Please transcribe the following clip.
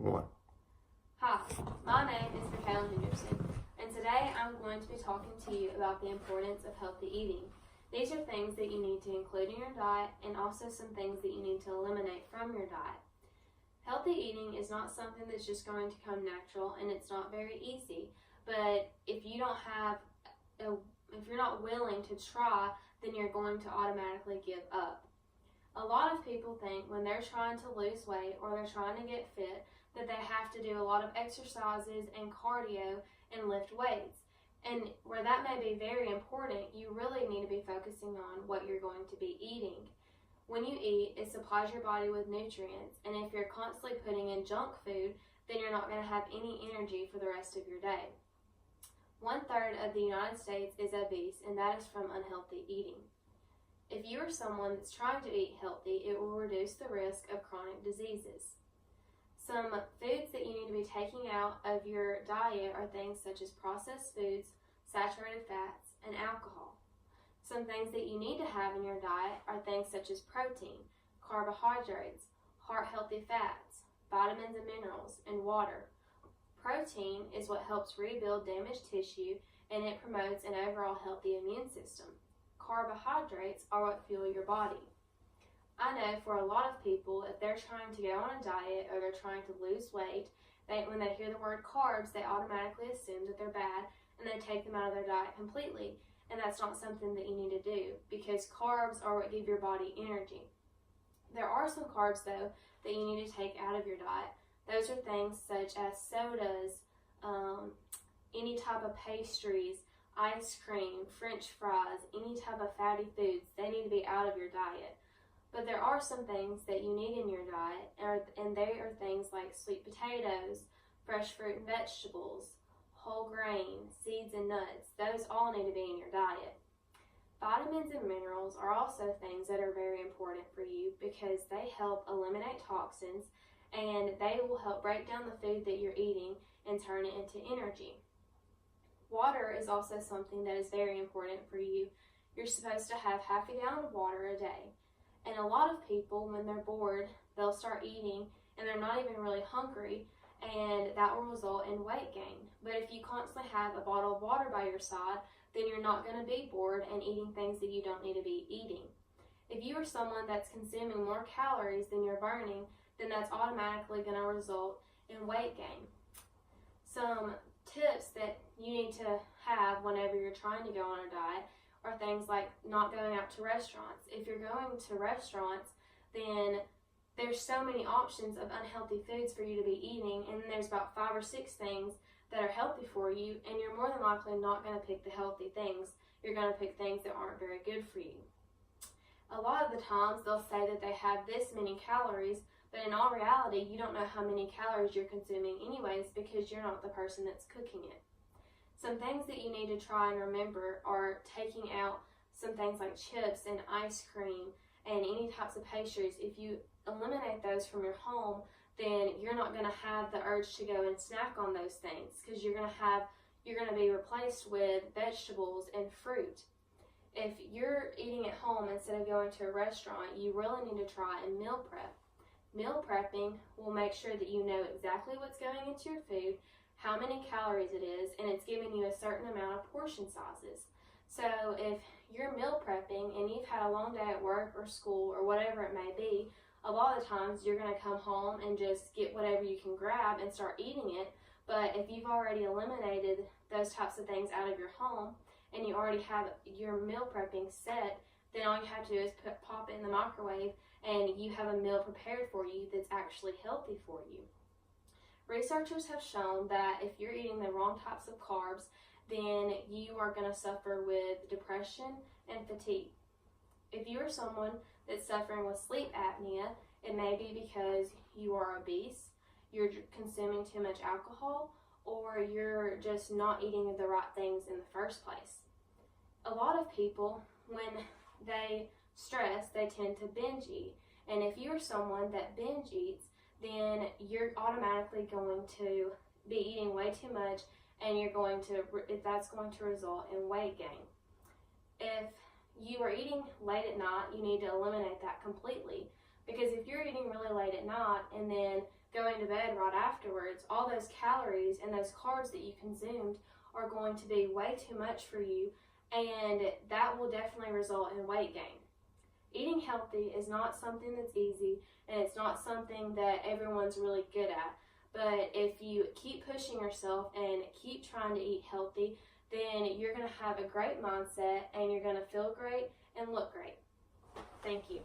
1. Hi, my name is Michaela Henderson, and today I'm going to be talking to you about the importance of healthy eating. These are things that you need to include in your diet and also some things that you need to eliminate from your diet. Healthy eating is not something that's just going to come natural, and it's not very easy, but if you're not willing to try, then you're going to automatically give up. A lot of people think when they're trying to lose weight or they're trying to get fit that they have to do a lot of exercises and cardio and lift weights. And where that may be very important, you really need to be focusing on what you're going to be eating. When you eat, it supplies your body with nutrients, and if you're constantly putting in junk food, then you're not going to have any energy for the rest of your day. 1/3 of the United States is obese, and that is from unhealthy eating. If you are someone that's trying to eat healthy, it will reduce the risk of chronic diseases. Some foods that you need to be taking out of your diet are things such as processed foods, saturated fats, and alcohol. Some things that you need to have in your diet are things such as protein, carbohydrates, heart-healthy fats, vitamins and minerals, and water. Protein is what helps rebuild damaged tissue, and it promotes an overall healthy immune system. Carbohydrates are what fuel your body. I know for a lot of people, if they're trying to go on a diet or they're trying to lose weight, when they hear the word carbs, they automatically assume that they're bad and they take them out of their diet completely. And that's not something that you need to do, because carbs are what give your body energy. There are some carbs, though, that you need to take out of your diet. Those are things such as sodas, any type of pastries, ice cream, french fries, any type of fatty foods. They need to be out of your diet. But there are some things that you need in your diet, and they are things like sweet potatoes, fresh fruit and vegetables, whole grain, seeds and nuts. Those all need to be in your diet. Vitamins and minerals are also things that are very important for you because they help eliminate toxins, and they will help break down the food that you're eating and turn it into energy. Water is also something that is very important for you. You're supposed to have half a gallon of water a day. And a lot of people, when they're bored, they'll start eating and they're not even really hungry, and that will result in weight gain. But if you constantly have a bottle of water by your side, then you're not going to be bored and eating things that you don't need to be eating. If you are someone that's consuming more calories than you're burning, then that's automatically going to result in weight gain. Some tips that you need to have whenever you're trying to go on a diet are things like not going out to restaurants. If you're going to restaurants, then there's so many options of unhealthy foods for you to be eating, and then there's about 5 or 6 things that are healthy for you, and you're more than likely not going to pick the healthy things. You're going to pick things that aren't very good for you. A lot of the times they'll say that they have this many calories, but in all reality, you don't know how many calories you're consuming anyways because you're not the person that's cooking it. Some things that you need to try and remember are taking out some things like chips and ice cream and any types of pastries. If you eliminate those from your home, then you're not going to have the urge to go and snack on those things because you're going to be replaced with vegetables and fruit. If you're eating at home instead of going to a restaurant, you really need to try and meal prep. Meal prepping will make sure that you know exactly what's going into your food, how many calories it is, and it's giving you a certain amount of portion sizes. So if you're meal prepping and you've had a long day at work or school or whatever it may be, a lot of times you're going to come home and just get whatever you can grab and start eating it. But if you've already eliminated those types of things out of your home and you already have your meal prepping set, then all you have to do is pop it in the microwave and you have a meal prepared for you that's actually healthy for you. Researchers have shown that if you're eating the wrong types of carbs, then you are going to suffer with depression and fatigue. If you are someone that's suffering with sleep apnea, it may be because you are obese, you're consuming too much alcohol, or you're just not eating the right things in the first place. A lot of people, when they stress, they tend to binge eat. And if you're someone that binge eats, then you're automatically going to be eating way too much, and that's going to result in weight gain. If you are eating late at night, you need to eliminate that completely, because if you're eating really late at night and then going to bed right afterwards, all those calories and those carbs that you consumed are going to be way too much for you, and that will definitely result in weight gain. Eating healthy is not something that's easy, and it's not something that everyone's really good at. But if you keep pushing yourself and keep trying to eat healthy, then you're going to have a great mindset and you're going to feel great and look great. Thank you.